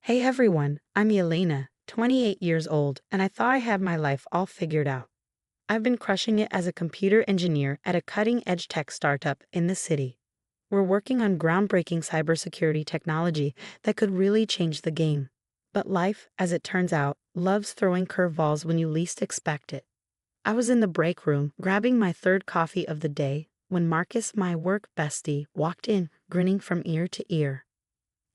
Hey everyone, I'm Yelena, 28 years old, and I thought I had my life all figured out. I've been crushing it as a computer engineer at a cutting-edge tech startup in the city. We're working on groundbreaking cybersecurity technology that could really change the game. But life, as it turns out, loves throwing curveballs when you least expect it. I was in the break room, grabbing my third coffee of the day, when Marcus, my work bestie, walked in, grinning from ear to ear.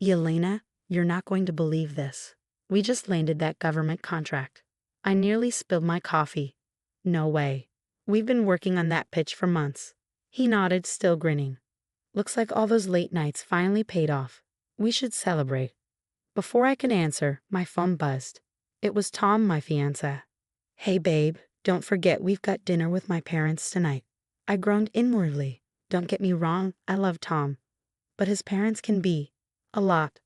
Yelena, you're not going to believe this. We just landed that government contract. I nearly spilled my coffee. No way. We've been working on that pitch for months. He nodded, still grinning. Looks like all those late nights finally paid off. We should celebrate. Before I could answer, my phone buzzed. It was Tom, my fiancé. Hey babe, don't forget we've got dinner with my parents tonight. I groaned inwardly. Don't get me wrong, I love Tom. But his parents can be a lot.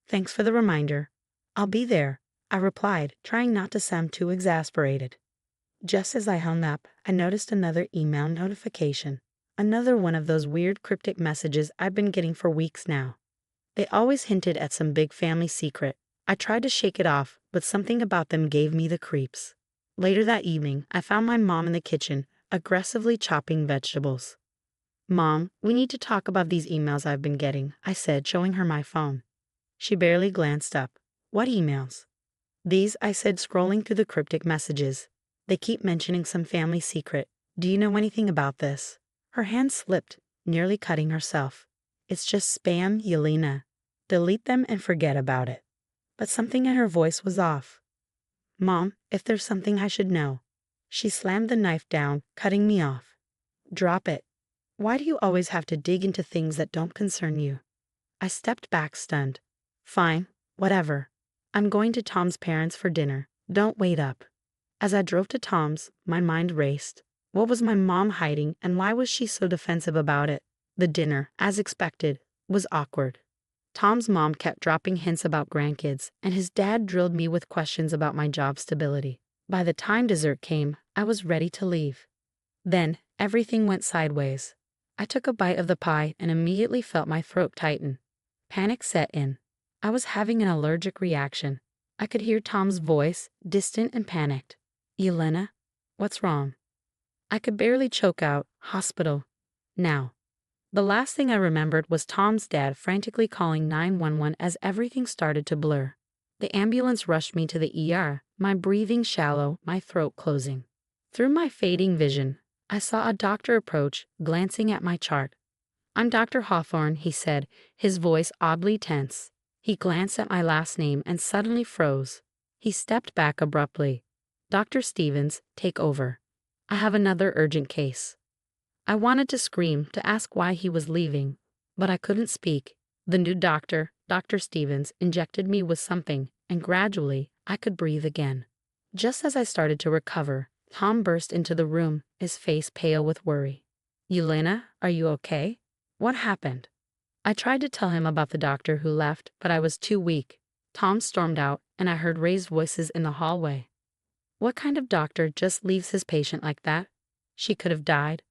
Thanks for the reminder. I'll be there, I replied, trying not to sound too exasperated. Just as I hung up, I noticed another email notification. Another one of those weird cryptic messages I've been getting for weeks now. They always hinted at some big family secret. I tried to shake it off, but something about them gave me the creeps. Later that evening, I found my mom in the kitchen, aggressively chopping vegetables. Mom, we need to talk about these emails I've been getting, I said, showing her my phone. She barely glanced up. What emails? These, I said, scrolling through the cryptic messages. They keep mentioning some family secret. Do you know anything about this? Her hand slipped, nearly cutting herself. It's just spam, Yelena. Delete them and forget about it. But something in her voice was off. Mom, if there's something I should know. She slammed the knife down, cutting me off. Drop it. Why do you always have to dig into things that don't concern you? I stepped back, stunned. Fine, whatever. I'm going to Tom's parents for dinner. Don't wait up. As I drove to Tom's, my mind raced. What was my mom hiding, and why was she so defensive about it? The dinner, as expected, was awkward. Tom's mom kept dropping hints about grandkids, and his dad drilled me with questions about my job stability. By the time dessert came, I was ready to leave. Then, everything went sideways. I took a bite of the pie and immediately felt my throat tighten. Panic set in. I was having an allergic reaction. I could hear Tom's voice, distant and panicked. Yelena, what's wrong? I could barely choke out, hospital. Now. The last thing I remembered was Tom's dad frantically calling 911 as everything started to blur. The ambulance rushed me to the ER, my breathing shallow, my throat closing. Through my fading vision, I saw a doctor approach, glancing at my chart. I'm Dr. Hawthorne, he said, his voice oddly tense. He glanced at my last name and suddenly froze. He stepped back abruptly. Dr. Stevens, take over. I have another urgent case. I wanted to scream, to ask why he was leaving, but I couldn't speak. The new doctor, Dr. Stevens, injected me with something, and gradually, I could breathe again. Just as I started to recover, Tom burst into the room, his face pale with worry. Yelena, are you okay? What happened? I tried to tell him about the doctor who left, but I was too weak. Tom stormed out, and I heard raised voices in the hallway. What kind of doctor just leaves his patient like that? She could have died.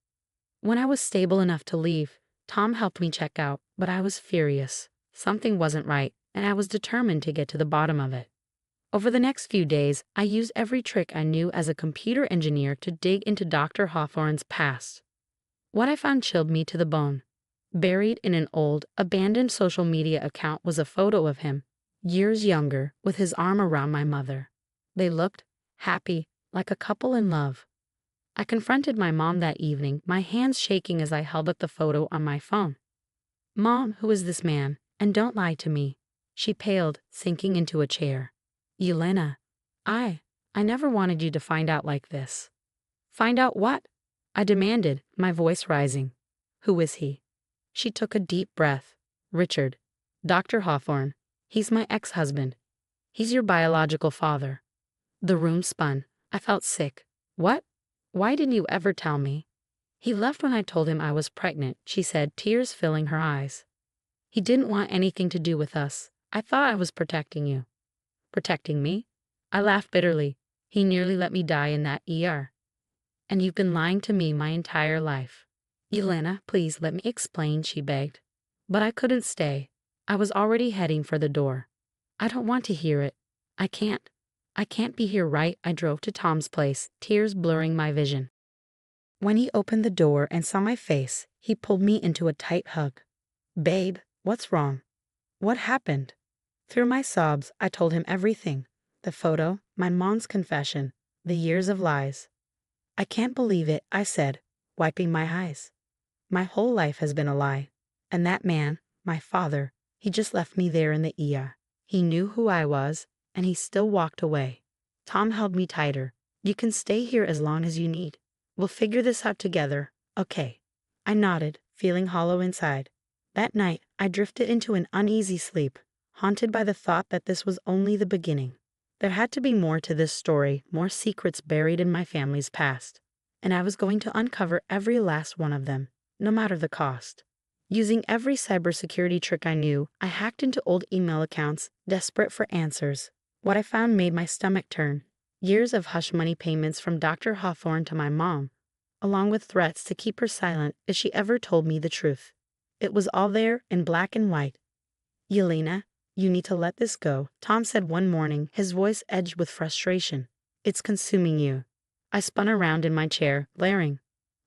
When I was stable enough to leave, Tom helped me check out, but I was furious. Something wasn't right, and I was determined to get to the bottom of it. Over the next few days, I used every trick I knew as a computer engineer to dig into Dr. Hawthorne's past. What I found chilled me to the bone. Buried in an old, abandoned social media account was a photo of him, years younger, with his arm around my mother. They looked happy, like a couple in love. I confronted my mom that evening, my hands shaking as I held up the photo on my phone. Mom, who is this man? And don't lie to me. She paled, sinking into a chair. Yelena, I never wanted you to find out like this. Find out what? I demanded, my voice rising. Who is he? She took a deep breath. Richard. Dr. Hawthorne. He's my ex-husband. He's your biological father. The room spun. I felt sick. What? Why didn't you ever tell me? He left when I told him I was pregnant, she said, tears filling her eyes. He didn't want anything to do with us. I thought I was protecting you. Protecting me? I laughed bitterly. He nearly let me die in that ER. And you've been lying to me my entire life. Yelena, please let me explain, she begged. But I couldn't stay. I was already heading for the door. I don't want to hear it. I can't. I can't be here, right? I drove to Tom's place, tears blurring my vision. When he opened the door and saw my face, he pulled me into a tight hug. Babe, what's wrong? What happened? Through my sobs, I told him everything. The photo, my mom's confession, the years of lies. I can't believe it, I said, wiping my eyes. My whole life has been a lie. And that man, my father, he just left me there in the ER. He knew who I was, and he still walked away. Tom held me tighter. You can stay here as long as you need. We'll figure this out together, okay? I nodded, feeling hollow inside. That night, I drifted into an uneasy sleep, haunted by the thought that this was only the beginning. There had to be more to this story, more secrets buried in my family's past. And I was going to uncover every last one of them, no matter the cost. Using every cybersecurity trick I knew, I hacked into old email accounts, desperate for answers. What I found made my stomach turn. Years of hush money payments from Dr. Hawthorne to my mom, along with threats to keep her silent if she ever told me the truth. It was all there in black and white. Yelena, you need to let this go, Tom said one morning, his voice edged with frustration. It's consuming you. I spun around in my chair, glaring.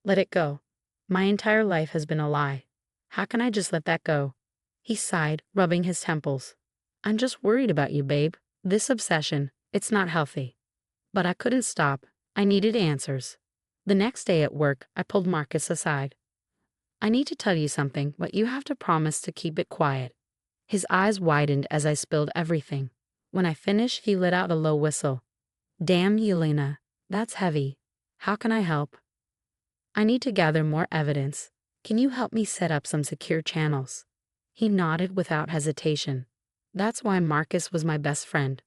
Let it go. My entire life has been a lie. How can I just let that go? He sighed, rubbing his temples. I'm just worried about you, babe. This obsession, it's not healthy. But I couldn't stop. I needed answers. The next day at work, I pulled Marcus aside. I need to tell you something, but you have to promise to keep it quiet. His eyes widened as I spilled everything. When I finished, he let out a low whistle. Damn, Yelena, that's heavy. How can I help? I need to gather more evidence. Can you help me set up some secure channels? He nodded without hesitation. That's why Marcus was my best friend.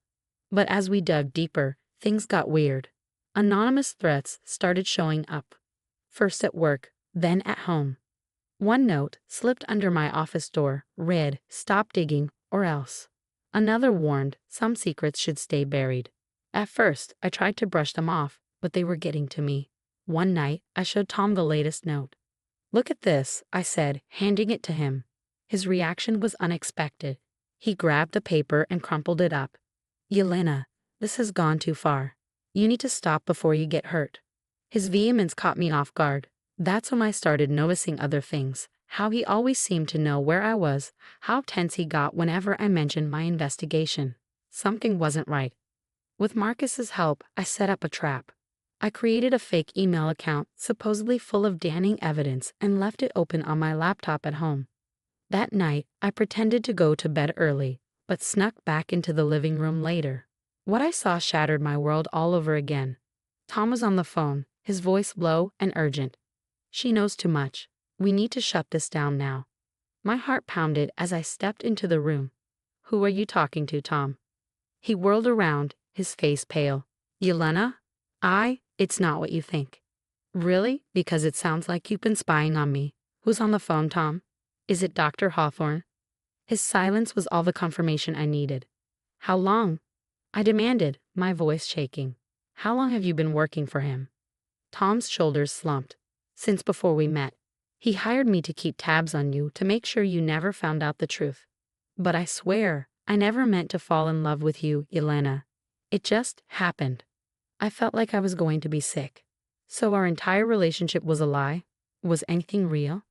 But as we dug deeper, things got weird. Anonymous threats started showing up. First at work, then at home. One note slipped under my office door, read, "Stop digging, or else." Another warned, some secrets should stay buried. At first, I tried to brush them off, but they were getting to me. One night, I showed Tom the latest note. Look at this, I said, handing it to him. His reaction was unexpected. He grabbed the paper and crumpled it up. Yelena, this has gone too far. You need to stop before you get hurt. His vehemence caught me off guard. That's when I started noticing other things. How he always seemed to know where I was, how tense he got whenever I mentioned my investigation. Something wasn't right. With Marcus's help, I set up a trap. I created a fake email account, supposedly full of damning evidence, and left it open on my laptop at home. That night, I pretended to go to bed early, but snuck back into the living room later. What I saw shattered my world all over again. Tom was on the phone, his voice low and urgent. She knows too much. We need to shut this down now. My heart pounded as I stepped into the room. Who are you talking to, Tom? He whirled around, his face pale. Yelena? It's not what you think. Really? Because it sounds like you've been spying on me. Who's on the phone, Tom? Is it Dr. Hawthorne? His silence was all the confirmation I needed. How long? I demanded, my voice shaking. How long have you been working for him? Tom's shoulders slumped. Since before we met. He hired me to keep tabs on you to make sure you never found out the truth. But I swear, I never meant to fall in love with you, Yelena. It just happened. I felt like I was going to be sick. So our entire relationship was a lie? Was anything real?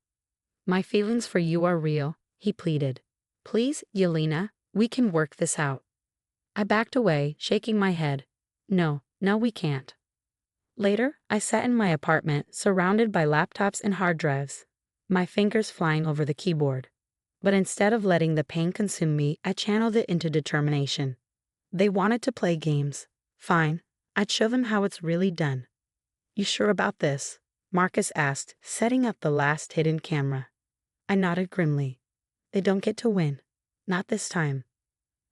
My feelings for you are real, he pleaded. Please, Yelena, we can work this out. I backed away, shaking my head. No, we can't. Later, I sat in my apartment, surrounded by laptops and hard drives, my fingers flying over the keyboard. But instead of letting the pain consume me, I channeled it into determination. They wanted to play games. Fine, I'd show them how it's really done. You sure about this? Marcus asked, setting up the last hidden camera. I nodded grimly. They don't get to win. Not this time.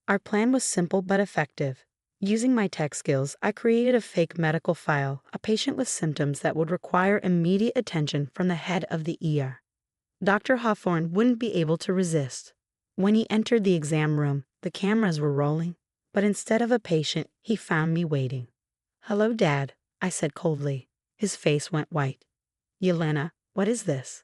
Our plan was simple but effective. Using my tech skills, I created a fake medical file, a patient with symptoms that would require immediate attention from the head of the ER. Dr. Hawthorne wouldn't be able to resist. When he entered the exam room, the cameras were rolling, but instead of a patient, he found me waiting. Hello, Dad, I said coldly. His face went white. Yelena, what is this?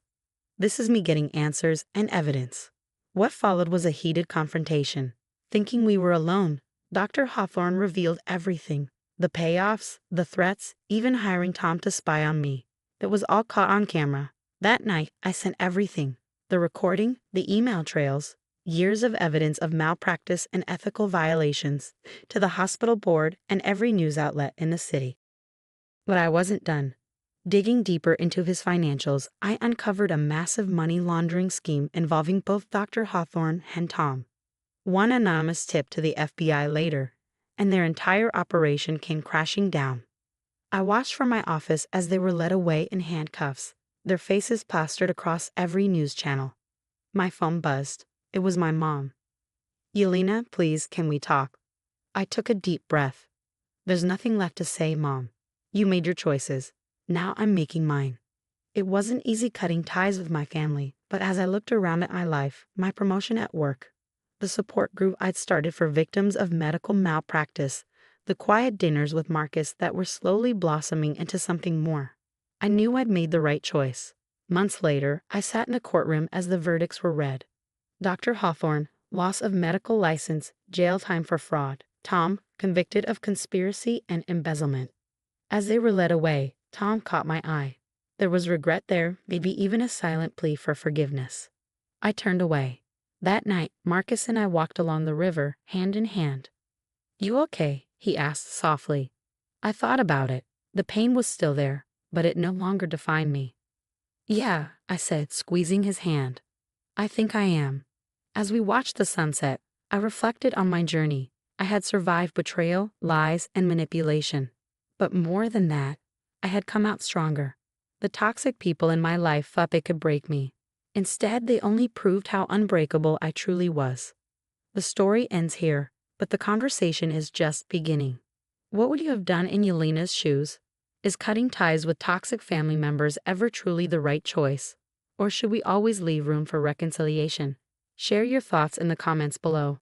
This is me getting answers and evidence. What followed was a heated confrontation. Thinking we were alone, Dr. Hawthorne revealed everything. The payoffs, the threats, even hiring Tom to spy on me. It was all caught on camera. That night, I sent everything. The recording, the email trails, years of evidence of malpractice and ethical violations, to the hospital board and every news outlet in the city. But I wasn't done. Digging deeper into his financials, I uncovered a massive money laundering scheme involving both Dr. Hawthorne and Tom. One anonymous tip to the FBI later, and their entire operation came crashing down. I watched from my office as they were led away in handcuffs, their faces plastered across every news channel. My phone buzzed. It was my mom. "Yelena, please, can we talk?" I took a deep breath. "There's nothing left to say, Mom. You made your choices. Now I'm making mine." It wasn't easy cutting ties with my family, but as I looked around at my life, my promotion at work, the support group I'd started for victims of medical malpractice, the quiet dinners with Marcus that were slowly blossoming into something more, I knew I'd made the right choice. Months later, I sat in a courtroom as the verdicts were read. Dr. Hawthorne, loss of medical license, jail time for fraud. Tom, convicted of conspiracy and embezzlement. As they were led away, Tom caught my eye. There was regret there, maybe even a silent plea for forgiveness. I turned away. That night, Marcus and I walked along the river, hand in hand. "You okay?" he asked softly. I thought about it. The pain was still there, but it no longer defined me. "Yeah," I said, squeezing his hand. "I think I am." As we watched the sunset, I reflected on my journey. I had survived betrayal, lies, and manipulation. But more than that, I had come out stronger. The toxic people in my life thought they could break me. Instead, they only proved how unbreakable I truly was. The story ends here, but the conversation is just beginning. What would you have done in Yelena's shoes? Is cutting ties with toxic family members ever truly the right choice? Or should we always leave room for reconciliation? Share your thoughts in the comments below.